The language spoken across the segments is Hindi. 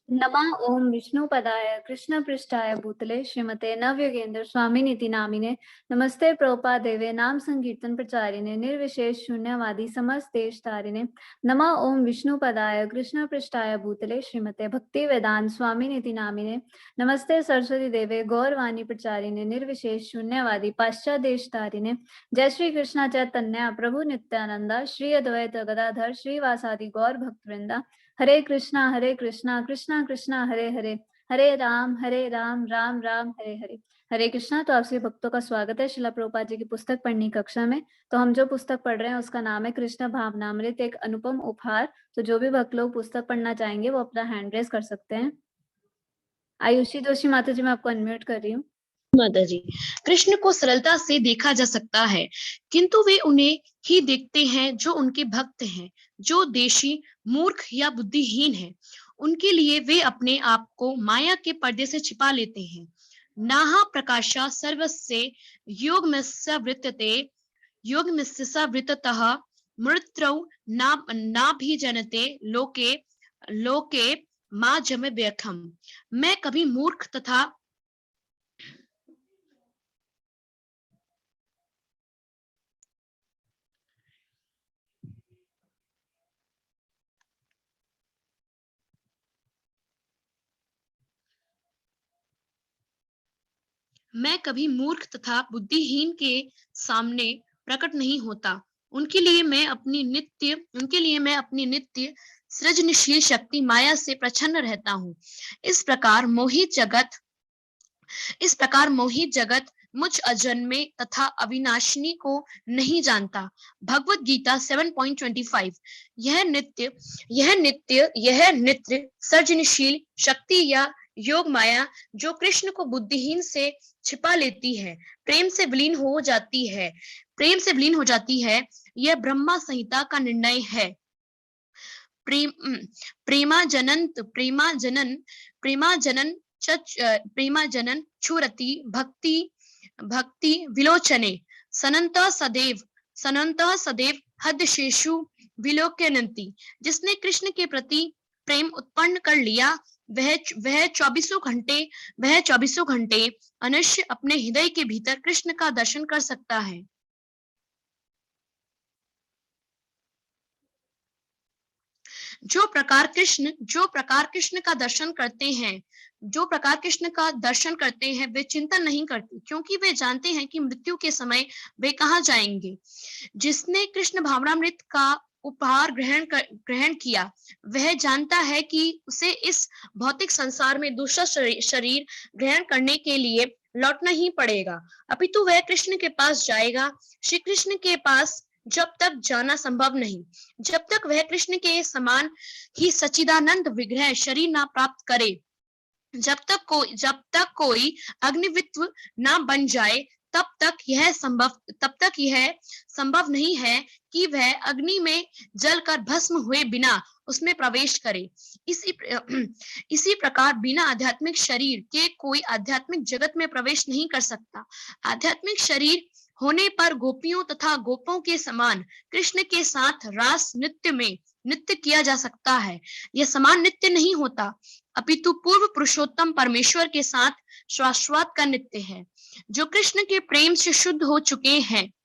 नमः ओम विष्णुपदाय कृष्णपृष्ठाय भूतले श्रीमते नवयोगेन्द्र स्वामिनिति नामिने नमस्ते प्रभुपादेवे नाम संकीर्तन प्रचारिणे निर्विशेष शून्यवादी समस्त देश तारिणे नमः ओम विष्णुपदाय कृष्णपृष्ठाय भूतले श्रीमते भक्ति वेदांत स्वामिनिति नामिने नमस्ते सरस्वती देवे गौरवाणी प्रचारिणे निर्विशेष शून्यवादी पाश्चात देश तारिणे जय श्री कृष्ण चैतन्य प्रभु नित्यानंदा श्री अद्वैत गदाधर श्रीवासादि गौर भक्तवृंदा हरे कृष्णा कृष्णा कृष्णा हरे हरे हरे राम राम राम हरे हरे। हरे कृष्णा। तो आप सभी भक्तों का स्वागत है शिला प्रभुपाद जी की पुस्तक पढ़नी कक्षा में। तो हम जो पुस्तक पढ़ रहे हैं उसका नाम है कृष्ण भावनामृत एक अनुपम उपहार। तो जो भी भक्त लोग पुस्तक पढ़ना चाहेंगे वो अपना हैंड रेस कर सकते हैं। आयुषी जोशी माता जी मैं आपको अनम्यूट कर रही हूँ। माता जी, कृष्ण को सरलता से देखा जा सकता है, किंतु वे उन्हें ही देखते हैं जो उनके भक्त हैं। जो देशी मूर्ख या बुद्धिहीन है, उनके लिए वे अपने आप को माया के पर्दे से छिपा लेते हैं। नाहा प्रकाशा सर्वस्य योगमस्य वृत्तते योगमस्य वृत्ततः मृत्रौ नाभिजनते लोके लोके मां जम व्यखम। मैं कभी मूर्ख तथा मैं कभी मूर्ख तथा बुद्धिहीन के सामने प्रकट नहीं होता। उनके लिए मैं अपनी नित्य सृजनशील शक्ति माया से प्रसन्न रहता हूँ। इस प्रकार मोहित जगत मुझ अजन्मे तथा अविनाशिनी को नहीं जानता। भगवत गीता 7.25। यह नित्य सृजनशील शक्ति या योग माया जो कृष्ण को बुद्धिहीन से छिपा लेती है, प्रेम से विलीन हो जाती है, यह ब्रह्मा संहिता का निर्णय है। प्रेमा जनन छुरति भक्ति विलोचने सनंत सदैव हदशेषु विलोकयन्ति। जिसने कृष्ण के प्रति प्रेम उत्पन्न कर लिया, वह चौबीसों घंटे अनश्य अपने हृदय के भीतर कृष्ण का दर्शन कर सकता है। जो प्रकार कृष्ण का दर्शन करते हैं वे चिंतन नहीं करते, क्योंकि वे जानते हैं कि मृत्यु के समय वे कहाँ जाएंगे। जिसने कृष्ण भावनामृत का उपहार ग्रहण किया, वह जानता है कि उसे इस भौतिक संसार में दूसरा शरीर ग्रहण करने के लिए लौटना ही पड़ेगा, अपितु वह कृष्ण के पास जाएगा। श्री कृष्ण के पास जब तक जाना संभव नहीं, जब तक वह कृष्ण के समान ही सच्चिदानंद विग्रह शरीर ना प्राप्त करे, जब तक कोई अग्निवित्व ना बन जाए, तब तक यह संभव नहीं है कि वह अग्नि में जलकर भस्म हुए बिना उसमें प्रवेश करे। इसी प्रकार बिना आध्यात्मिक शरीर के कोई आध्यात्मिक जगत में प्रवेश नहीं कर सकता। आध्यात्मिक शरीर होने पर गोपियों तथा गोपों के समान कृष्ण के साथ रास नृत्य किया जा सकता है। यह समान नृत्य नहीं होता, अपितु पूर्व पुरुषोत्तम परमेश्वर के साथ शाश्वत का नृत्य है। जो कृष्ण के प्रेम से शुद्ध हो चुके हैं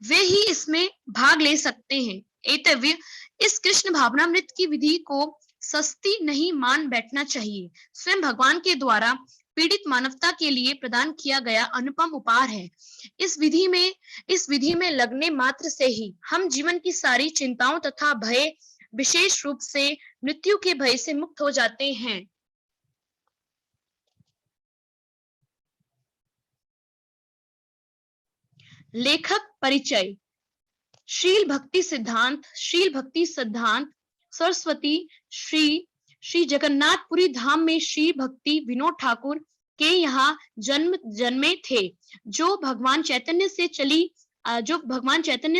वे ही इसमें भाग ले सकते हैं। एतव्य, इस कृष्ण भावनामृत की विधि को सस्ती नहीं मान बैठना चाहिए। स्वयं भगवान के द्वारा पीड़ित मानवता के लिए प्रदान किया गया अनुपम उपहार है। इस विधि में लगने मात्र से ही हम जीवन की सारी चिंताओं तथा भय, विशेष रूप से मृत्यु के भय से मुक्त हो जाते हैं। लेखक परिचय। शील भक्ति सिद्धांत सरस्वती श्री जगन्नाथपुरी धाम में श्री भक्ति विनोद ठाकुर के यहाँ जन्मे थे, जो भगवान चैतन्य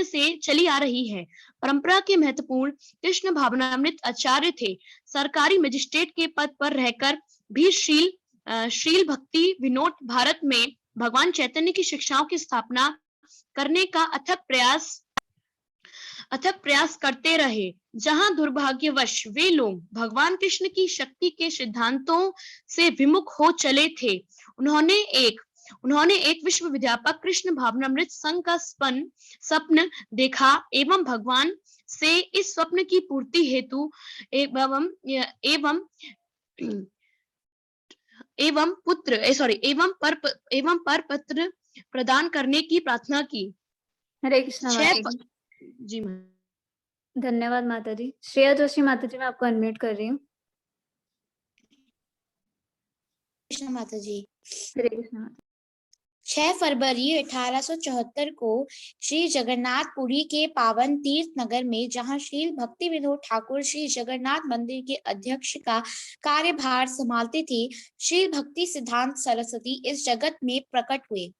से चली आ रही है। परंपरा के महत्वपूर्ण कृष्ण भावनामृत आचार्य थे। सरकारी मजिस्ट्रेट के पद पर रहकर भी शील भक्ति विनोद भारत में भगवान चैतन्य की शिक्षाओं की स्थापना करने का अथक प्रयास करते रहे। जहां दुर्भाग्यवश वे लोग भगवान कृष्ण की शक्ति के सिद्धांतों से विमुख हो चले थे, उन्होंने एक विश्व विद्यापक कृष्ण भावनामृत संघ का स्वप्न देखा एवं भगवान से इस स्वप्न की पूर्ति हेतु एवं एवं एवं पर पत्र प्रदान करने की प्रार्थना की। हरे कृष्णा छह माता जी। जी मैम। धन्यवाद माता जी। श्रेया जोशी माता जी, मैं आपको अनम्यूट कर रही हूँ। कृष्ण माता जी। हरे कृष्णा माता। 6 फरवरी 1874 को श्री जगन्नाथपुरी के पावन तीर्थ नगर में, जहां श्री भक्ति विनोद ठाकुर श्री जगन्नाथ मंदिर के अध्यक्ष का कार्यभार संभालते थे, श्री भक्ति सिद्धांत सरस्वती इस जगत में प्रकट हुए।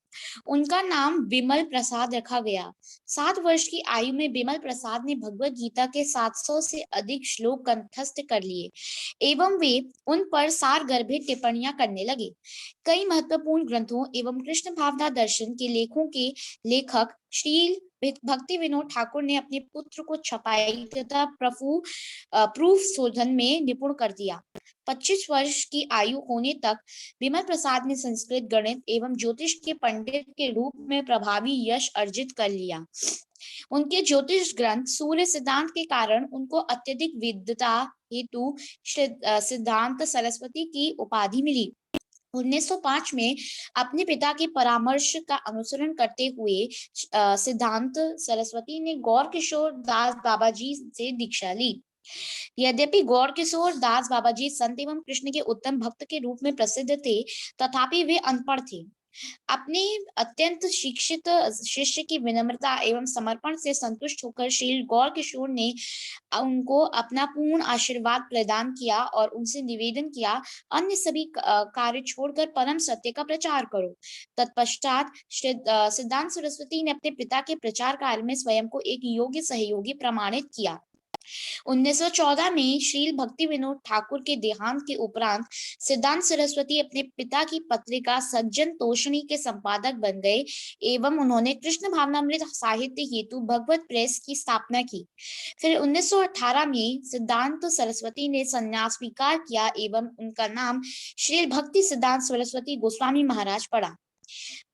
उनका नाम विमल प्रसाद रखा गया। 7 वर्ष की आयु में विमल प्रसाद ने भगवत गीता के 700 से अधिक श्लोक कंठस्थ कर लिए एवं वे उन पर सारगर्भित टिप्पणियां करने लगे। कई महत्वपूर्ण ग्रंथों एवं कृष्ण भावना दर्शन के लेखों के लेखक श्री भक्ति विनोद ठाकुर ने अपने पुत्र को छपाई तथा प्रूफ शोधन में निपुण कर दिया। 25 वर्ष की आयु होने तक विमल प्रसाद ने संस्कृत, गणित एवं ज्योतिष के पंडित के रूप में प्रभावी यश अर्जित कर लिया। उनके ज्योतिष ग्रंथ सूर्य सिद्धांत के कारण उनको अत्यधिक विद्वता हेतु सिद्धांत सरस्वती की उपाधि मिली। 1905 में अपने पिता के परामर्श का अनुसरण करते हुए सिद्धांत सरस्वती ने गौर किशोर दास बाबाजी से दीक्षा ली। यद्यपि गौर किशोर दास बाबाजी संत एवं कृष्ण के उत्तम भक्त के रूप में प्रसिद्ध थे, तथापि वे अनपढ़ थे। अपने अत्यंत शिक्षित शिष्य की विनम्रता एवं समर्पण से संतुष्ट होकर श्री गौर किशोर ने उनको अपना पूर्ण आशीर्वाद प्रदान किया और उनसे निवेदन किया, अन्य सभी कार्य छोड़कर परम सत्य का प्रचार करो। तत्पश्चात सिद्धांत सरस्वती ने अपने पिता के प्रचार कार्य में स्वयं को एक योग्य सहयोगी प्रमाणित किया। 1914 में श्री भक्ति विनोद ठाकुर के देहांत के उपरांत सिद्धांत सरस्वती अपने पिता की पत्रिका सज्जन तोषणी के संपादक बन गए एवं उन्होंने कृष्ण भावनामृत साहित्य हेतु भगवत प्रेस की स्थापना की। फिर 1918 में सिद्धांत सरस्वती ने संन्यास स्वीकार किया एवं उनका नाम श्री भक्ति सिद्धांत सरस्वती गोस्वामी महाराज पड़ा।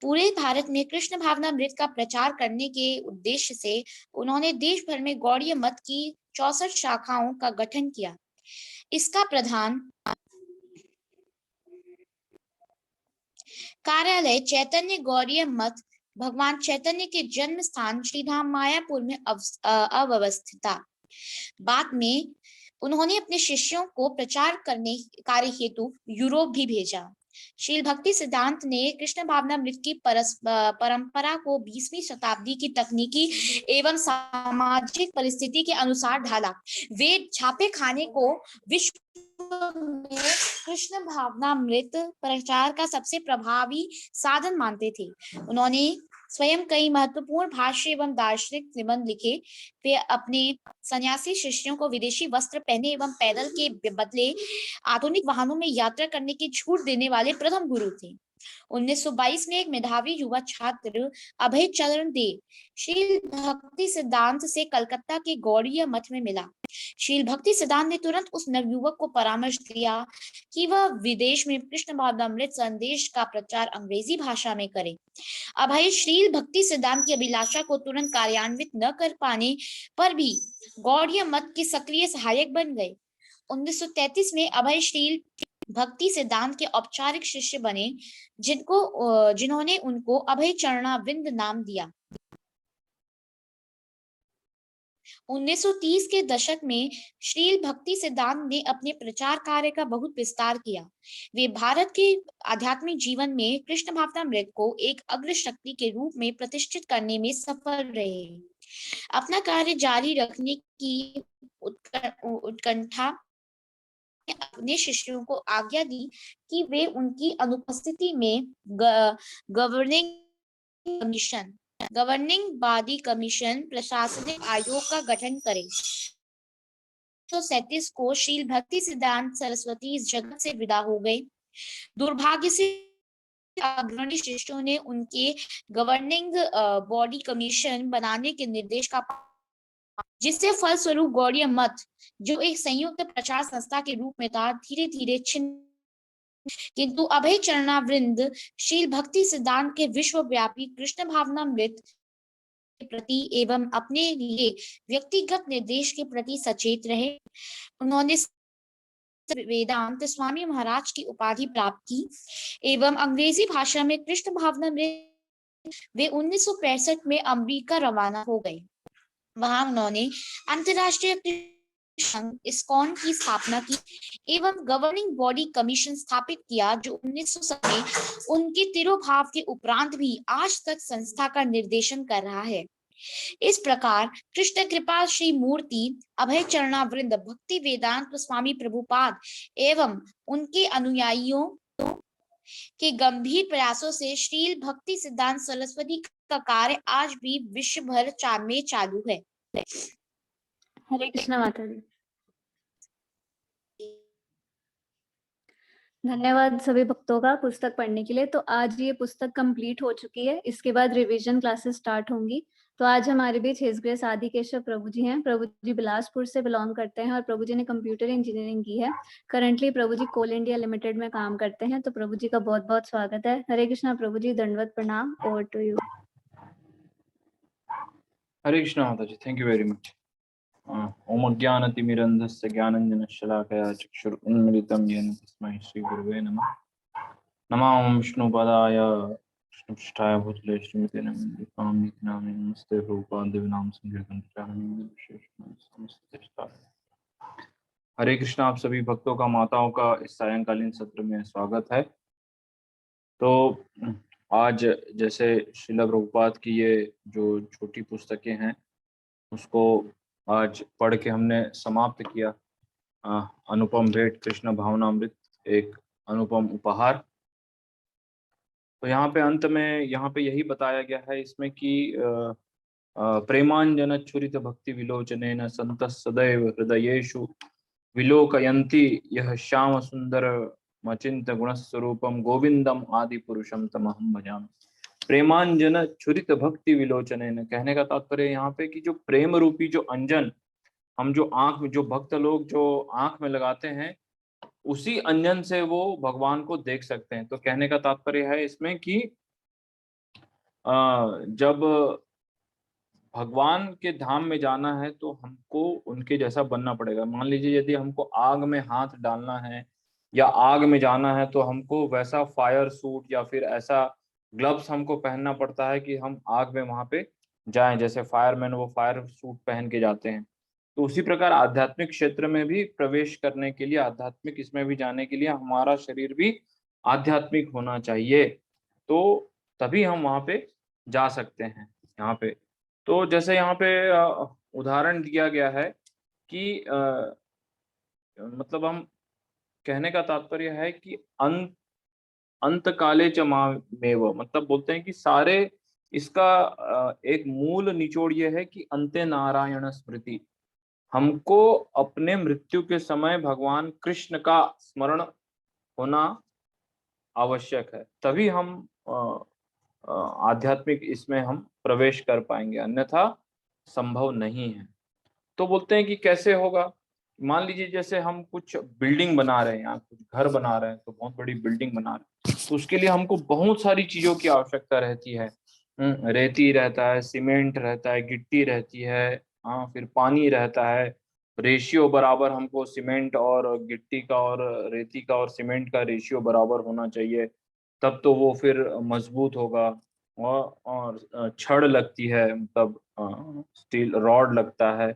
पूरे भारत में कृष्ण भावनामृत का प्रचार करने के उद्देश्य से उन्होंने देश भर में गौड़ीय मत की 64 शाखाओं का गठन किया। इसका प्रधान कार्यालय चैतन्य गौड़ीय मठ भगवान चैतन्य के जन्म स्थान श्रीधाम मायापुर में अवस्थित था। बाद में उन्होंने अपने शिष्यों को प्रचार करने कार्य हेतु यूरोप भी भेजा। श्री भक्ति सिद्धांत ने कृष्ण भावनामृत की परंपरा को 20वीं शताब्दी की तकनीकी एवं सामाजिक परिस्थिति के अनुसार ढाला। वे छापे खाने को विश्व में कृष्ण भावनामृत प्रचार का सबसे प्रभावी साधन मानते थे। उन्होंने स्वयं कई महत्वपूर्ण भाष्य एवं दार्शनिक निबंध लिखे। वे अपने सन्यासी शिष्यों को विदेशी वस्त्र पहने एवं पैदल के बदले आधुनिक वाहनों में यात्रा करने की छूट देने वाले प्रथम गुरु थे। 1922 में एक मेधावी युवा छात्र अभय चरण दे श्री भक्ति सिद्धांत से कलकत्ता के गौड़ीय मठ में मिला। श्री भक्ति सिद्धांत ने तुरंत उस नवयुवक को परामर्श दिया कि वह विदेश में कृष्ण भावनामृत संदेश का प्रचार अंग्रेजी भाषा में करे। अभय श्री भक्ति सिद्धांत की अभिलाषा को तुरंत कार्यान्वित न कर पाने पर भी गौड़ीय मठ के सक्रिय सहायक बन गए। 1933 में अभय श्री भक्ति सिद्धांत के औपचारिक शिष्य बने, जिन्होंने उनको अभय चरणाविंद नाम दिया। 1930 के दशक में श्री भक्ति सिद्धांत ने अपने प्रचार कार्य का बहुत विस्तार किया। वे भारत के आध्यात्मिक जीवन में कृष्ण भावनामृत को एक अग्रशक्ति के रूप में प्रतिष्ठित करने में सफल रहे। अपना कार्य जारी रखने की उत्कंठा अपने शिष्यों को आज्ञा दी कि वे उनकी अनुपस्थिति में गवर्निंग बॉडी कमीशन प्रशासनिक आयोग का गठन करें। 1937 को श्री भक्ति सिद्धांत सरस्वती इस जगत से विदा हो गए। दुर्भाग्य से अग्रणी शिष्यों ने उनके गवर्निंग बॉडी कमीशन बनाने के निर्देश का, जिससे फलस्वरूप गौड़ीय मत, जो एक संयुक्त प्रचार संस्था के रूप में था, धीरे धीरे छिन्न। किंतु अभय चरणावृंद शील भक्ति सिद्धांत के विश्वव्यापी कृष्ण भावनामृत के प्रति एवं अपने लिए व्यक्तिगत निर्देश के प्रति सचेत रहे। उन्होंने वेदांत स्वामी महाराज की उपाधि प्राप्त की एवं अंग्रेजी भाषा में कृष्ण भावनामृत वे 1965 में अमेरिका रवाना हो गए। वहां उन्होंने अंतरराष्ट्रीय संघ इस्कॉन की स्थापना की एवं गवर्निंग बॉडी कमीशन स्थापित किया, जो 1900 में उनके तिरोभाव के उपरांत भी आज तक संस्था का निर्देशन कर रहा है। इस प्रकार कृष्ण कृपा श्री मूर्ति अभय चरणावृंद भक्ति वेदांत स्वामी प्रभुपाद एवं उनके अनुयायियों के गंभीर प्रयासों से श्रील भक्ति सिद्धांत सरस्वती का कार्य आज भी विश्व भर में चालू है। हरे कृष्णा माता जी। धन्यवाद सभी भक्तों का पुस्तक पढ़ने के लिए। तो आज ये पुस्तक कंप्लीट हो चुकी है, इसके बाद रिवीजन क्लासेस स्टार्ट होंगी। तो आज हमारे बीच हिज ग्रेस आदिकेशव प्रभु जी हैं। प्रभु जी बिलासपुर से बिलोंग करते हैं और प्रभु जी ने कंप्यूटर इंजीनियरिंग की है। करंटली प्रभु जी कोल इंडिया लिमिटेड में काम करते हैं। तो प्रभु जी का बहुत बहुत स्वागत है। हरे कृष्णा प्रभु जी, दंडवत प्रणाम। Over to you. Hare Krishna माता जी, थैंक यू वेरी मच। ओम अज्ञानतिमिरन्धस्य ज्ञानञ्जनशलाकया चक्षुरुन्मिलितं येन तस्मै श्रीगुरुवे नमः। नमो विष्णुपदाय कृष्णपृष्ठाय भूतले श्रीमते नमिते नमस्ते प्रभुपाद नाम संकीर्तन प्रचार। हरे कृष्णा। आप सभी भक्तों का, माताओं का इस सायंकालीन सत्र में स्वागत है। तो आज जैसे श्रील प्रभुपाद की ये जो छोटी पुस्तकें हैं उसको आज पढ़ के हमने समाप्त किया। अनुपम भेंट कृष्ण भावनामृत, एक अनुपम उपहार। तो यहाँ पे अंत में यहाँ पे यही बताया गया है इसमें कि प्रेमांजन छुरित भक्ति विलोचनेन संतः सदैव हृदयेषु विलोकयन्ति यह श्याम सुंदर मचिंत गुणस्वरूपम गोविंदम आदि पुरुषम तमहम भजामि। प्रेमांजन छुरित भक्ति विलोचनेन, कहने का तात्पर्य यहाँ पे कि जो प्रेम रूपी जो अंजन हम जो आंख में, जो भक्त लोग जो आंख में लगाते हैं, उसी अंजन से वो भगवान को देख सकते हैं। तो कहने का तात्पर्य है इसमें कि जब भगवान के धाम में जाना है तो हमको उनके जैसा बनना पड़ेगा। मान लीजिए यदि हमको आग में हाथ डालना है या आग में जाना है तो हमको वैसा फायर सूट या फिर ऐसा ग्लव्स हमको पहनना पड़ता है कि हम आग में वहां पे जाएं, जैसे फायरमैन वो फायर सूट पहन के जाते हैं। तो उसी प्रकार आध्यात्मिक क्षेत्र में भी प्रवेश करने के लिए, आध्यात्मिक इसमें भी जाने के लिए हमारा शरीर भी आध्यात्मिक होना चाहिए, तो तभी हम वहां पे जा सकते हैं। यहाँ पे तो जैसे यहाँ पे उदाहरण दिया गया है कि मतलब हम कहने का तात्पर्य है कि अंत काले च मामेव, मतलब बोलते हैं कि सारे इसका एक मूल निचोड़ ये है कि अंते नारायण स्मृति। हमको अपने मृत्यु के समय भगवान कृष्ण का स्मरण होना आवश्यक है, तभी हम आध्यात्मिक इसमें हम प्रवेश कर पाएंगे, अन्यथा संभव नहीं है। तो बोलते हैं कि कैसे होगा। मान लीजिए जैसे हम कुछ बिल्डिंग बना रहे हैं या कुछ घर बना रहे हैं, तो बहुत बड़ी बिल्डिंग बना रहे हैं, तो उसके लिए हमको बहुत सारी चीजों की आवश्यकता रहती है। रेती रहता है, सीमेंट रहता है, गिट्टी रहती है, हाँ, फिर पानी रहता है। रेशियो बराबर हमको सीमेंट और गिट्टी का और रेती का और सीमेंट का रेशियो बराबर होना चाहिए, तब तो वो फिर मजबूत होगा। और छड़ लगती है, मतलब स्टील रॉड लगता है,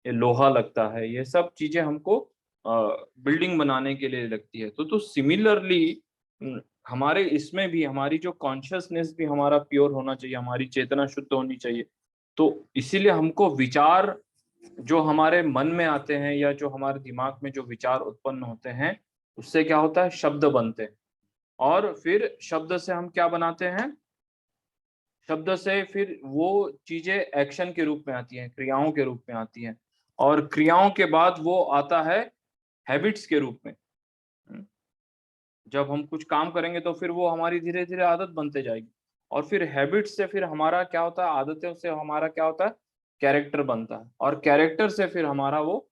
ये लोहा लगता है, ये सब चीजें हमको बिल्डिंग बनाने के लिए लगती है। तो सिमिलरली हमारे इसमें भी हमारी जो कॉन्शियसनेस भी हमारा प्योर होना चाहिए, हमारी चेतना शुद्ध होनी चाहिए। तो इसीलिए हमको विचार जो हमारे मन में आते हैं या जो हमारे दिमाग में जो विचार उत्पन्न होते हैं, उससे क्या होता है, शब्द बनते हैं। और फिर शब्द से हम क्या बनाते हैं, शब्द से फिर वो चीजें एक्शन के रूप में आती हैं, क्रियाओं के रूप में आती हैं, और क्रियाओं के बाद वो आता है हैबिट्स के रूप में। जब हम कुछ काम करेंगे तो फिर वो हमारी धीरे धीरे आदत बनते जाएगी, और फिर हैबिट से फिर हमारा क्या होता है, आदतों से हमारा क्या होता है, कैरेक्टर बनता है, और कैरेक्टर से फिर हमारा वो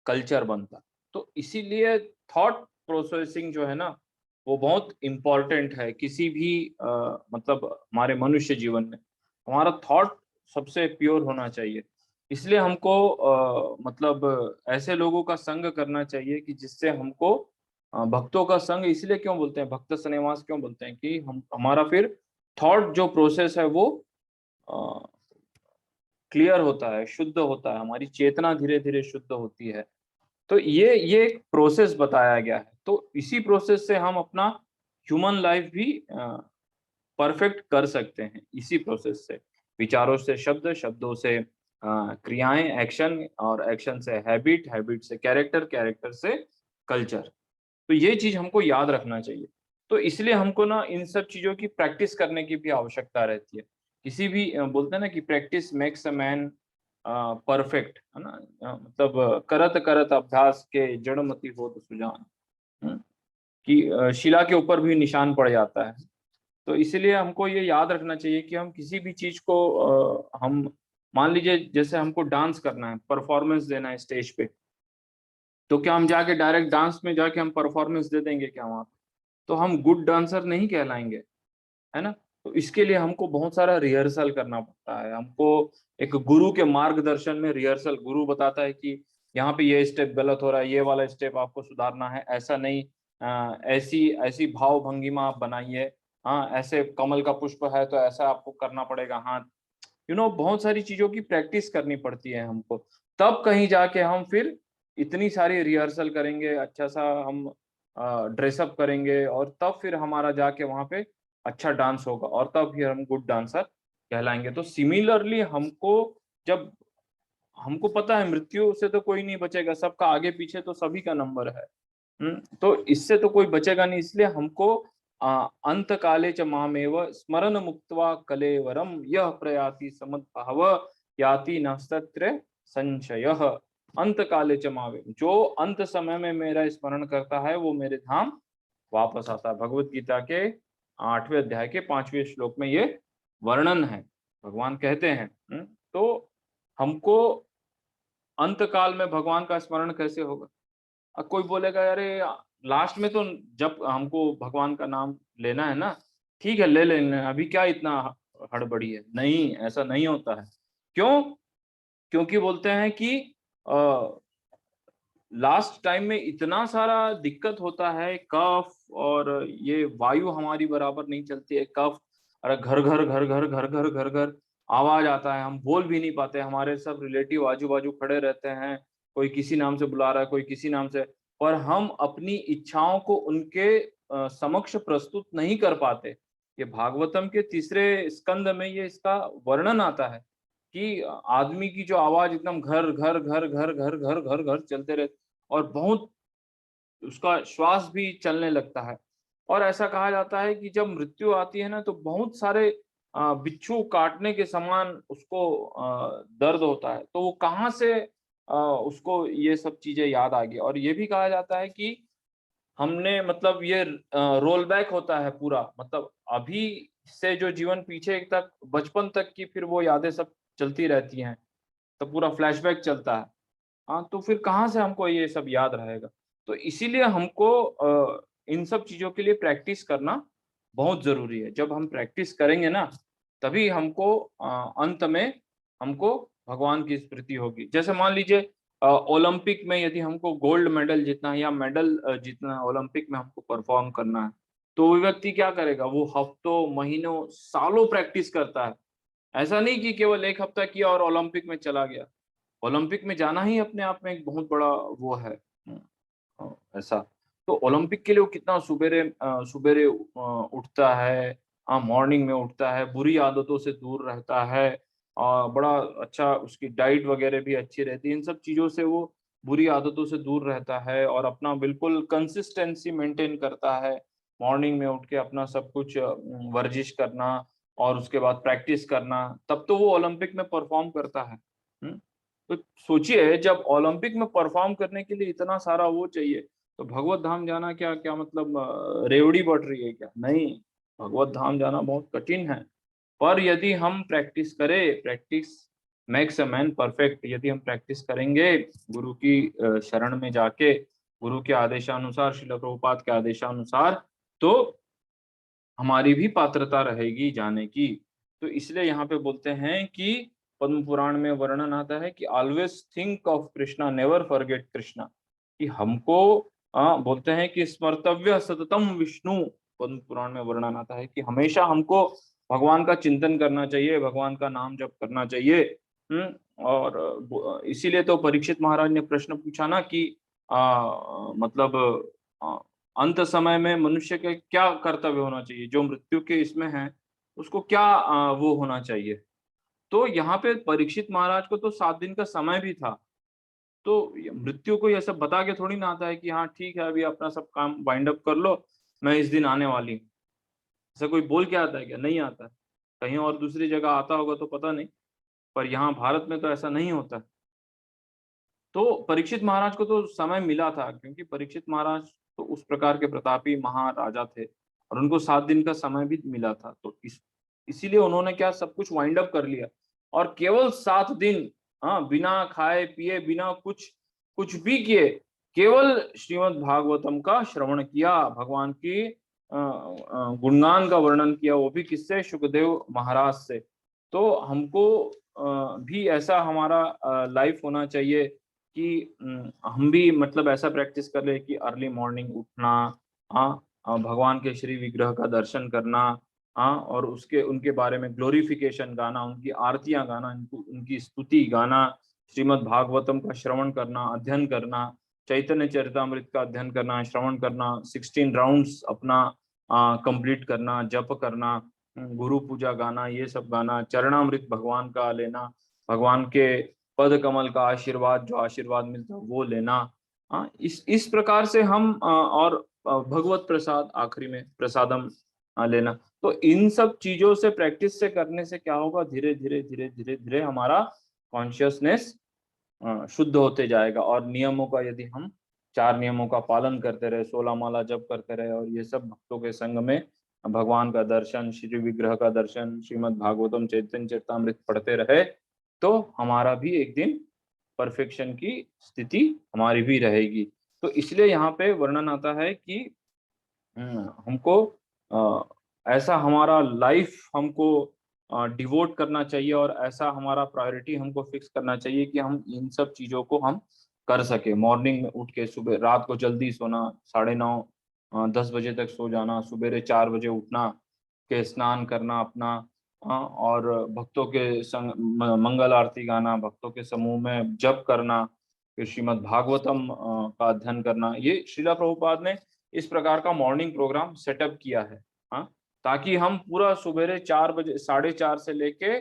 कल्चर बनता है। तो इसीलिए थॉट प्रोसेसिंग जो है ना, वो बहुत इम्पोर्टेंट है किसी भी मतलब हमारे मनुष्य जीवन में। हमारा थॉट सबसे प्योर होना चाहिए। इसलिए हमको मतलब ऐसे लोगों का संग करना चाहिए कि जिससे हमको भक्तों का संग इसलिए क्यों बोलते हैं, भक्त सनेवास क्यों बोलते हैं, कि हम हमारा फिर थॉट जो प्रोसेस है वो क्लियर होता है, शुद्ध होता है, हमारी चेतना धीरे धीरे शुद्ध होती है। तो ये एक प्रोसेस बताया गया है। तो इसी प्रोसेस से हम अपना ह्यूमन लाइफ भी परफेक्ट कर सकते हैं, इसी प्रोसेस से। विचारों से शब्द, शब्दों से क्रियाएं, एक्शन, और एक्शन से हैबिट, हैबिट से कैरेक्टर, कैरेक्टर से कल्चर। तो ये चीज हमको याद रखना चाहिए। तो इसलिए हमको ना इन सब चीजों की प्रैक्टिस करने की भी आवश्यकता रहती है। किसी भी बोलते हैं ना कि practice makes a man perfect, है ना। मतलब करत करत अभ्यास के जड़मति हो तो सुजान। कि शिला के ऊपर भी निशान पड़ जाता है। तो इसीलिए हमको ये याद रखना चाहिए कि हम किसी भी चीज को हम मान लीजिए जैसे हमको डांस करना है, परफॉर्मेंस देना है स्टेज पे, तो क्या हम जाके डायरेक्ट डांस में जाके हम परफॉर्मेंस दे देंगे क्या वहां पे? तो हम गुड डांसर नहीं कहलाएंगे, है ना। तो इसके लिए हमको बहुत सारा रिहर्सल करना पड़ता है। हमको एक गुरु के मार्गदर्शन में रिहर्सल, गुरु बताता है कि यहाँ पे ये स्टेप गलत हो रहा है, ये वाला स्टेप आपको सुधारना है, ऐसा नहीं, ऐसी ऐसी भाव भंगिमा आप बनाइए, हाँ ऐसे कमल का पुष्प है तो ऐसा आपको करना पड़ेगा हाथ। बहुत सारी चीजों की प्रैक्टिस करनी पड़ती है हमको, तब कहीं जाके हम फिर इतनी सारी रिहर्सल करेंगे, अच्छा सा हम ड्रेसअप करेंगे, और तब फिर हमारा जाके वहां पे अच्छा डांस होगा, और तब फिर हम गुड डांसर कहलाएंगे। तो सिमिलरली हमको, जब हमको पता है मृत्यु से तो कोई नहीं बचेगा, सबका आगे पीछे तो सभी का नंबर है। तो इससे तो कोई बचेगा नहीं, इसलिए हमको अंत काले च मामेव स्मरण मुक्त्वा कलेवरम यह प्रयाति समद्भाव याति नस्तत्र संशयः। अंत काले च मावे, जो अंत समय में मेरा स्मरण करता है वो मेरे धाम वापस आता है। भगवत गीता के 8वें अध्याय के 5वें श्लोक में ये वर्णन है, भगवान कहते हैं। तो हमको अंत काल में भगवान का स्मरण कैसे होगा? अब कोई बोलेगा अरे लास्ट में तो जब हमको भगवान का नाम लेना है ना, ठीक है ले लेना, अभी क्या इतना हड़बड़ी है? नहीं, ऐसा नहीं होता है। क्यों? क्योंकि बोलते हैं कि लास्ट टाइम में इतना सारा दिक्कत होता है, कफ, और ये वायु हमारी बराबर नहीं चलती है, कफ, अरे घर घर घर घर घर घर घर घर आवाज आता है, हम बोल भी नहीं पाते, हमारे सब रिलेटिव आजू बाजू खड़े रहते हैं, कोई किसी नाम से बुला रहा है, कोई किसी नाम से, पर हम अपनी इच्छाओं को उनके समक्ष प्रस्तुत नहीं कर पाते। ये भागवतम के 3 स्कंद में ये इसका वर्णन आता है कि आदमी की जो आवाज एकदम घर घर घर घर घर घर घर घर चलते रहते, और बहुत उसका श्वास भी चलने लगता है। और ऐसा कहा जाता है कि जब मृत्यु आती है ना, तो बहुत सारे बिच्छू काटने के समान उसको दर्द होता है। तो वो कहाँ से उसको ये सब चीजें याद आ गई। और ये भी कहा जाता है कि हमने मतलब ये रोल बैक होता है पूरा, मतलब अभी से जो जीवन पीछे तक, बचपन तक की फिर वो यादें सब चलती रहती हैं, तो पूरा फ्लैशबैक चलता है। हाँ, तो फिर कहाँ से हमको ये सब याद रहेगा? तो इसीलिए हमको इन सब चीज़ों के लिए प्रैक्टिस करना बहुत ज़रूरी है। जब हम प्रैक्टिस करेंगे ना, तभी हमको अंत में हमको भगवान की स्मृति होगी। जैसे मान लीजिए ओलंपिक में यदि हमको गोल्ड मेडल जीतना है, या मेडल जीतना है, ओलंपिक में हमको परफॉर्म करना है, तो वो व्यक्ति क्या करेगा? वो हफ्तों, महीनों, सालों प्रैक्टिस करता है। ऐसा नहीं कि केवल 1 हफ्ता किया और ओलंपिक में चला गया। ओलंपिक में जाना ही अपने आप में एक बहुत बड़ा वो है। ऐसा। तो ओलंपिक के लिए वो कितना सुबेरे उठता है, मॉर्निंग में उठता है, बुरी आदतों से दूर रहता है, बड़ा अच्छा उसकी डाइट वगैरह भी अच्छी रहती है। इन सब चीज़ों से वो बुरी आदतों से दूर रहता है, और अपना बिल्कुल कंसिस्टेंसी मेंटेन करता है। मॉर्निंग में उठ के अपना सब कुछ वर्जिश करना, और उसके बाद प्रैक्टिस करना, तब तो वो ओलंपिक में परफॉर्म करता है। हुँ? तो सोचिए, जब ओलंपिक में परफॉर्म करने के लिए इतना सारा वो चाहिए, तो भगवत धाम जाना क्या क्या मतलब रेवड़ी बढ़ रही है क्या? नहीं, भगवत धाम जाना बहुत कठिन है। पर यदि हम प्रैक्टिस करें, practice makes a man perfect, यदि हम प्रैक्टिस करेंगे गुरु की शरण में जाके, गुरु के आदेशानुसार, श्रील प्रभुपाद के आदेशानुसार, तो हमारी भी पात्रता रहेगी जाने की। तो इसलिए यहाँ पे बोलते हैं कि पद्म पुराण में वर्णन आता है कि always think of Krishna, never forget Krishna, कि हमको बोलते हैं कि स्मर्तव्य सततम विष्णु, पद्म पुराण में वर्णन आता है कि हमेशा हमको भगवान का चिंतन करना चाहिए, भगवान का नाम जप करना चाहिए। और इसीलिए तो परीक्षित महाराज ने प्रश्न पूछा ना कि मतलब अंत समय में मनुष्य के क्या कर्तव्य होना चाहिए, जो मृत्यु के इसमें है उसको क्या वो होना चाहिए। तो यहाँ पे परीक्षित महाराज को तो 7 दिन का समय भी था, तो मृत्यु को यह सब बता के थोड़ी ना आता है कि हाँ ठीक है अभी अपना सब काम वाइंड अप कर लो, मैं इस दिन आने वाली हूँ। ऐसा कोई बोल के आता है क्या? नहीं आता है। कहीं और दूसरी जगह आता होगा तो पता नहीं, पर यहाँ भारत में तो ऐसा नहीं होता। तो परीक्षित महाराज को तो समय मिला था, क्योंकि परीक्षित महाराज तो उस प्रकार के प्रतापी महाराजा थे और उनको 7 दिन का समय भी मिला था। तो इसीलिए उन्होंने क्या सब कुछ वाइंड अप कर लिया और केवल 7 दिन, हाँ, बिना खाए पिए, बिना कुछ कुछ भी किए, केवल श्रीमद् भागवतम का श्रवण किया, भगवान की गुणगान का वर्णन किया, वो भी किससे? सुखदेव महाराज से। तो हमको भी ऐसा हमारा लाइफ होना चाहिए कि हम भी मतलब ऐसा प्रैक्टिस कर ले कि अर्ली मॉर्निंग उठना, भगवान के श्री विग्रह का दर्शन करना, और उसके उनके बारे में ग्लोरिफिकेशन गाना, उनकी आरतियां गाना, उनकी स्तुति गाना, श्रीमद् भागवतम का श्रवण करना, अध्ययन करना, चैतन्य चरितामृत का अध्ययन करना, श्रवण करना, 16 राउंड्स अपना कंप्लीट करना, जप करना, गुरु पूजा गाना, ये सब गाना, चरणामृत भगवान का लेना, भगवान के पद कमल का आशीर्वाद, जो आशीर्वाद मिलता है वो लेना। इस प्रकार से हम और भगवत प्रसाद आखिरी में प्रसादम लेना। तो इन सब चीजों से प्रैक्टिस से करने से क्या होगा? धीरे धीरे धीरे धीरे धीरे हमारा कॉन्शियसनेस शुद्ध होते जाएगा। और नियमों का यदि हम 4 नियमों का पालन करते रहे, 16 माला जप करते रहे, और ये सब भक्तों के संग में भगवान का दर्शन, श्री विग्रह का दर्शन, श्रीमद् भागवतम चैतन्य चरितामृत पढ़ते रहे, तो हमारा भी एक दिन परफेक्शन की स्थिति हमारी भी रहेगी। तो इसलिए यहाँ पे वर्णन आता है कि हमको ऐसा हमारा लाइफ हमको डिवोट करना चाहिए, और ऐसा हमारा प्रायोरिटी हमको फिक्स करना चाहिए कि हम इन सब चीजों को हम कर सके। मॉर्निंग में उठ के, सुबह रात को जल्दी सोना, 9:30 10 बजे तक सो जाना, सुबेरे 4 बजे उठना, के स्नान करना अपना, और भक्तों के संग मंगल आरती गाना, भक्तों के समूह में जप करना, फिर श्रीमद् भागवतम का अध्ययन करना। ये श्रीला प्रभुपाद ने इस प्रकार का मॉर्निंग प्रोग्राम सेटअप किया है, हाँ, ताकि हम पूरा सुबेरे 4 बजे, 4:30 से लेके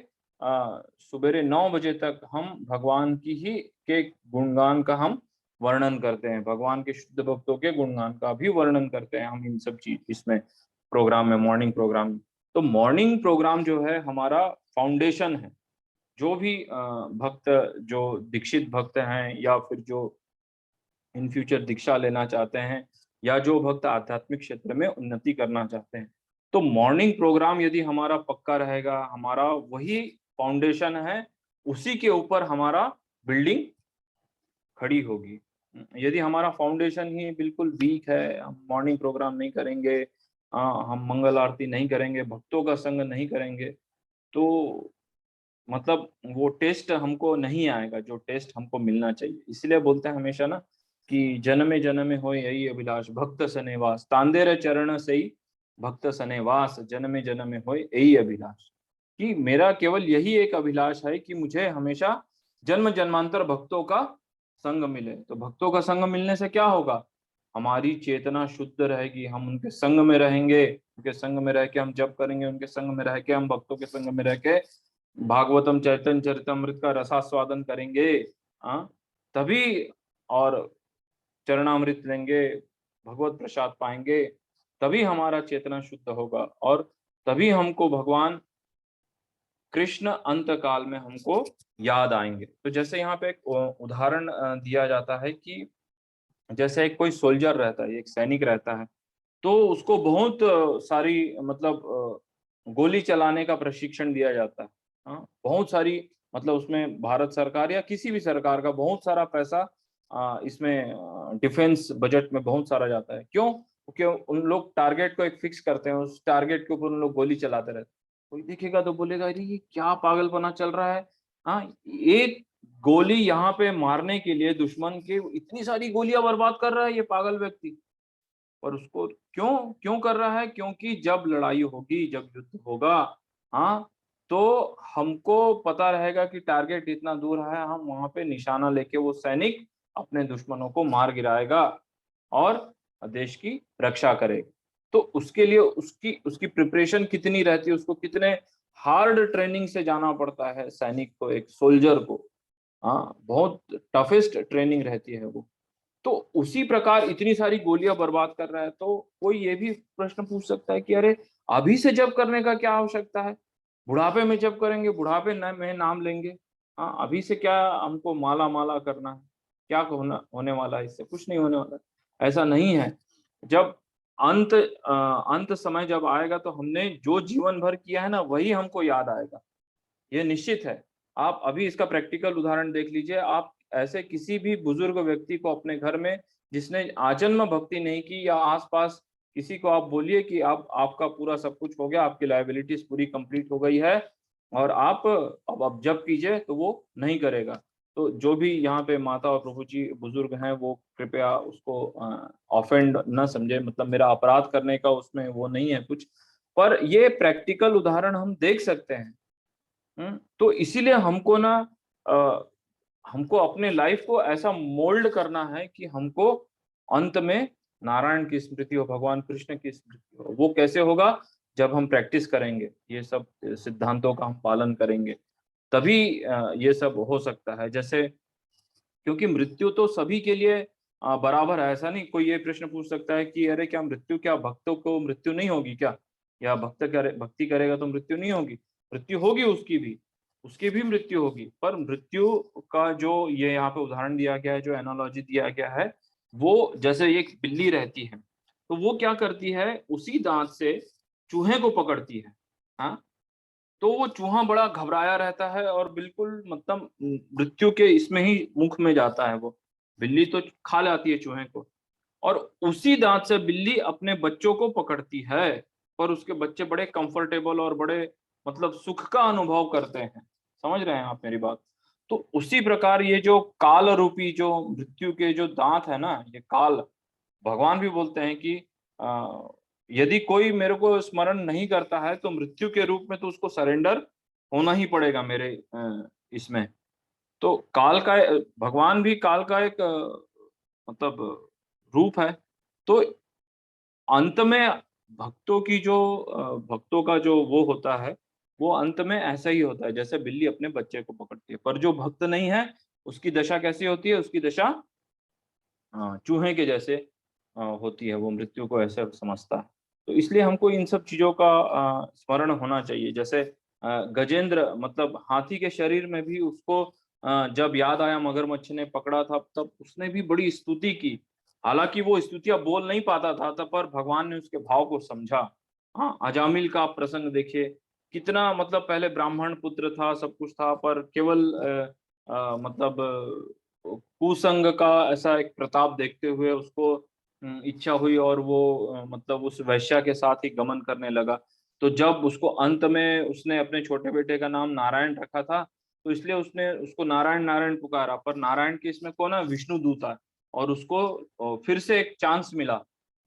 सुबेरे 9 बजे तक हम भगवान की ही के गुणगान का हम वर्णन करते हैं, भगवान के शुद्ध भक्तों के गुणगान का भी वर्णन करते हैं हम इन सब चीज इसमें प्रोग्राम में, मॉर्निंग प्रोग्राम। तो मॉर्निंग प्रोग्राम जो है हमारा फाउंडेशन है। जो भी भक्त, जो दीक्षित भक्त हैं, या फिर जो इन फ्यूचर दीक्षा लेना चाहते हैं, या जो भक्त आध्यात्मिक क्षेत्र में उन्नति करना चाहते हैं, तो मॉर्निंग प्रोग्राम यदि हमारा पक्का रहेगा, हमारा वही फाउंडेशन है, उसी के ऊपर हमारा बिल्डिंग खड़ी होगी। यदि हमारा फाउंडेशन ही बिल्कुल वीक है, हम मॉर्निंग प्रोग्राम नहीं करेंगे, हम मंगल आरती नहीं करेंगे, भक्तों का संग नहीं करेंगे, तो मतलब वो टेस्ट हमको नहीं आएगा जो टेस्ट हमको मिलना चाहिए। इसलिए बोलते हैं हमेशा ना कि जन्मे जन्मे हो यही अभिलाष, भक्त सनेवास, तांदेर चरण से ही भक्त सनेवास, जन्मे जन्मे हो यही अभिलाष, कि मेरा केवल यही एक अभिलाष है कि मुझे हमेशा जन्म जन्मांतर भक्तों का संग मिले। तो भक्तों का संग मिलने से क्या होगा? हमारी चेतना शुद्ध रहेगी, हम उनके संग में रहेंगे, उनके संग में रह के हम जप करेंगे, उनके संग में रह के हम भक्तों के संग में रह के भागवतम चैतन्य चरितामृत का रसास्वादन करेंगे, तभी, और चरणामृत लेंगे, भगवत प्रसाद पाएंगे, तभी हमारा चेतना शुद्ध होगा, और तभी हमको भगवान कृष्ण अंत काल में हमको याद आएंगे। तो जैसे यहाँ पे एक उदाहरण दिया जाता है कि जैसे एक कोई सोल्जर रहता है, एक सैनिक रहता है, तो उसको बहुत सारी मतलब गोली चलाने का प्रशिक्षण दिया जाता है। हाँ, बहुत सारी मतलब उसमें भारत सरकार या किसी भी सरकार का बहुत सारा पैसा इसमें डिफेंस बजट में बहुत सारा जाता है। क्यों? क्योंकि उन लोग टारगेट को एक फिक्स करते हैं, उस टारगेट के ऊपर उन लोग गोली चलाते रहते हैं। कोई देखेगा तो बोलेगा अरे ये क्या पागलपना चल रहा है। हाँ, एक गोली यहाँ पे मारने के लिए दुश्मन के इतनी सारी गोलियां बर्बाद कर रहा है ये पागल व्यक्ति। और उसको क्यों क्यों कर रहा है? क्योंकि जब लड़ाई होगी, जब युद्ध होगा, हाँ, तो हमको पता रहेगा कि टारगेट इतना दूर है, हम वहां पे निशाना लेके वो सैनिक अपने दुश्मनों को मार गिराएगा और देश की रक्षा करेगा। तो उसके लिए उसकी उसकी प्रिपरेशन कितनी रहती है, उसको कितने हार्ड ट्रेनिंग से जाना पड़ता है सैनिक को, एक सोल्जर को। हाँ, बहुत टफेस्ट ट्रेनिंग रहती है वो। तो उसी प्रकार इतनी सारी गोलियां बर्बाद कर रहा है, तो कोई ये भी प्रश्न पूछ सकता है कि अरे अभी से जब करने का क्या आवश्यकता है? बुढ़ापे में जब करेंगे, बुढ़ापे में नाम लेंगे। हाँ, अभी से क्या हमको माला माला करना है? क्या होने वाला है इससे? कुछ नहीं होने वाला है। ऐसा नहीं है। जब अंत समय जब आएगा तो हमने जो जीवन भर किया है ना वही हमको याद आएगा, ये निश्चित है। आप अभी इसका प्रैक्टिकल उदाहरण देख लीजिए। आप ऐसे किसी भी बुजुर्ग व्यक्ति को अपने घर में जिसने आजन्म भक्ति नहीं की, या आसपास किसी को आप बोलिए कि आप आपका पूरा सब कुछ हो गया, आपकी लायबिलिटीज पूरी कंप्लीट हो गई है और आप अब जब कीजिए, तो वो नहीं करेगा। तो जो भी यहाँ पे माता और प्रभु जी बुजुर्ग हैं वो कृपया उसको ऑफेंड न समझे, मतलब मेरा अपराध करने का उसमें वो नहीं है कुछ, पर ये प्रैक्टिकल उदाहरण हम देख सकते हैं। तो इसीलिए हमको ना अ, हमको अपने लाइफ को ऐसा मोल्ड करना है कि हमको अंत में नारायण की स्मृति हो, भगवान कृष्ण की स्मृति हो। वो कैसे होगा? जब हम प्रैक्टिस करेंगे, ये सब सिद्धांतों का हम पालन करेंगे, तभी ये सब हो सकता है। जैसे क्योंकि मृत्यु तो सभी के लिए बराबर है। ऐसा नहीं, कोई ये प्रश्न पूछ सकता है कि अरे क्या भक्तों को मृत्यु नहीं होगी क्या? या भक्ति करेगा तो मृत्यु नहीं होगी? मृत्यु होगी, उसकी भी मृत्यु होगी। पर मृत्यु का जो ये यहाँ पे उदाहरण दिया गया है, जो एनालॉजी दिया गया है, वो जैसे एक बिल्ली रहती है, तो वो क्या करती है, उसी दांत से चूहे को पकड़ती है। हाँ, तो वो चूहा बड़ा घबराया रहता है और बिल्कुल मतलब मृत्यु के इसमें ही मुख में जाता है वो। बिल्ली तो खा जाती है चूहे को, और उसी दांत से बिल्ली अपने बच्चों को पकड़ती है, पर उसके बच्चे बड़े कंफर्टेबल और बड़े मतलब सुख का अनुभव करते हैं। समझ रहे हैं आप मेरी बात? तो उसी प्रकार ये जो काल रूपी जो मृत्यु के जो दांत है ना, ये काल, भगवान भी बोलते हैं कि अ, यदि कोई मेरे को स्मरण नहीं करता है तो मृत्यु के रूप में तो उसको सरेंडर होना ही पड़ेगा मेरे इसमें। तो काल का भगवान भी काल का एक मतलब रूप है। तो अंत में भक्तों का जो वो होता है, वो अंत में ऐसा ही होता है जैसे बिल्ली अपने बच्चे को पकड़ती है। पर जो भक्त नहीं है, उसकी दशा कैसी होती है? उसकी दशा चूहे के जैसे होती है। वो मृत्यु को ऐसे समझता है। तो इसलिए हमको इन सब चीजों का स्मरण होना चाहिए। जैसे गजेंद्र मतलब हाथी के शरीर में भी उसको जब याद आया मगरमच्छ ने पकड़ा था, तब उसने भी बड़ी स्तुति की। हालांकि वो स्तुतियां बोल नहीं पाता था तब, पर भगवान ने उसके भाव को समझा। हाँ, अजामिल का आप प्रसंग देखिए, कितना मतलब पहले ब्राह्मण पुत्र था, सब कुछ था, पर केवल मतलब कुसंग का ऐसा एक प्रताप देखते हुए उसको इच्छा हुई और वो मतलब उस वैश्या के साथ ही गमन करने लगा। तो जब उसको अंत में उसने अपने छोटे बेटे का नाम नारायण रखा था, तो इसलिए उसने उसको नारायण नारायण पुकारा। पर नारायण के इसमें कौन है? विष्णु दूत है। और उसको फिर से एक चांस मिला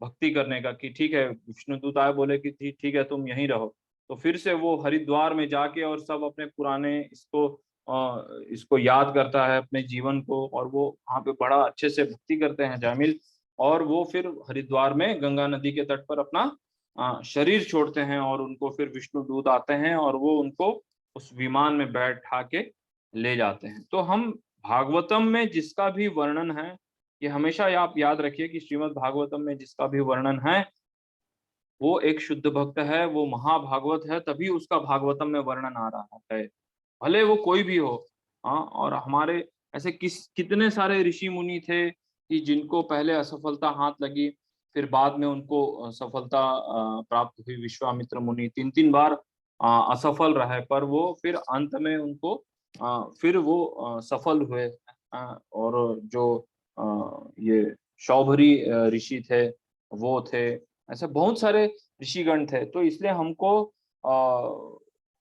भक्ति करने का कि ठीक है, विष्णु दूत आए, बोले कि ठीक है तुम यहीं रहो। तो फिर से वो हरिद्वार में जाके और सब अपने पुराने इसको याद करता है, अपने जीवन को, और वो वहाँ पे बड़ा अच्छे से भक्ति करते हैं जामिल। और वो फिर हरिद्वार में गंगा नदी के तट पर अपना शरीर छोड़ते हैं, और उनको फिर विष्णु दूत आते हैं और वो उनको उस विमान में बैठा के ले जाते हैं। तो हम भागवतम में जिसका भी वर्णन है, ये हमेशा आप याद रखिए कि श्रीमद् भागवतम में जिसका भी वर्णन है, वो एक शुद्ध भक्त है, वो महाभागवत है, तभी उसका भागवतम में वर्णन आ रहा है, भले वो कोई भी हो। हाँ, और हमारे ऐसे कितने सारे ऋषि मुनि थे कि जिनको पहले असफलता हाथ लगी, फिर बाद में उनको सफलता प्राप्त हुई। विश्वामित्र मुनि 3-3 बार असफल रहे, पर वो फिर अंत में उनको फिर वो सफल हुए। और जो ये शौभरी ऋषि थे वो थे, ऐसे बहुत सारे ऋषिगण थे। तो इसलिए हमको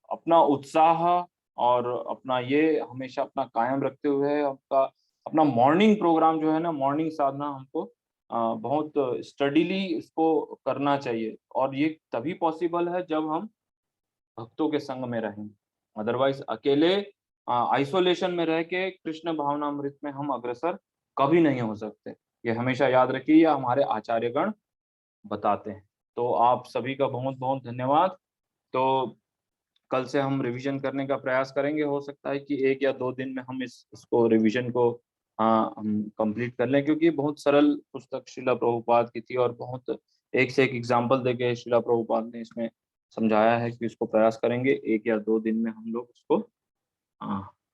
अपना उत्साह और अपना ये हमेशा अपना कायम रखते हुए आपका अपना मॉर्निंग प्रोग्राम जो है ना, मॉर्निंग साधना हमको बहुत स्टडीली इसको करना चाहिए। और ये तभी पॉसिबल है जब हम भक्तों के संग में रहें। अदरवाइज अकेले आइसोलेशन में रह के कृष्ण भावनामृत में हम अग्रसर कभी नहीं हो सकते। ये हमेशा याद रखिए, या हमारे आचार्यगण बताते हैं। तो आप सभी का बहुत बहुत धन्यवाद। तो कल से हम रिवीजन करने का प्रयास करेंगे। हो सकता है कि 1 या 2 दिन में हम इसको रिवीजन को हम कंप्लीट कर लें, क्योंकि बहुत सरल पुस्तक श्रीला प्रभुपाद की थी और बहुत एक से एक एग्जाम्पल देके श्रीला प्रभुपाद ने इसमें समझाया है कि इसको प्रयास करेंगे 1 या 2 दिन में हम लोग इसको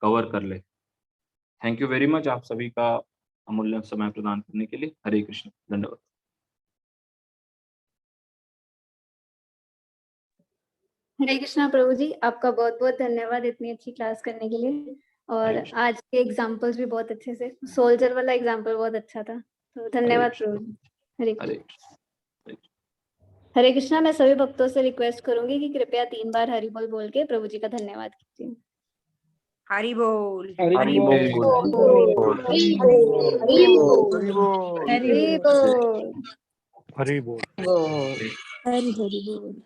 कवर कर ले। थैंक यू वेरी मच आप सभी का अमूल्य समय प्रदान करने के लिए। हरे कृष्ण, धन्यवाद। हरे कृष्णा प्रभु जी, आपका बहुत बहुत धन्यवाद इतनी अच्छी क्लास करने के लिए। और हरे कृष्ण। आज के एग्जाम्पल्स भी बहुत अच्छे से, सोल्जर वाला एग्जाम्पल बहुत अच्छा था, तो धन्यवाद प्रभु जी। हरे हरे कृष्ण। कृष्ण। हरे कृष्णा। मैं सभी भक्तों से रिक्वेस्ट करूंगी कि कृपया 3 बार हरि बोल बोल के प्रभु जी का धन्यवाद कीजिए। हरि बोल, हरि बोल। हरि बोल। हरि बोल, हरि बोल। हरि हरि बोल, बोल। हरि बोल। बोल। हरि हरि बोल।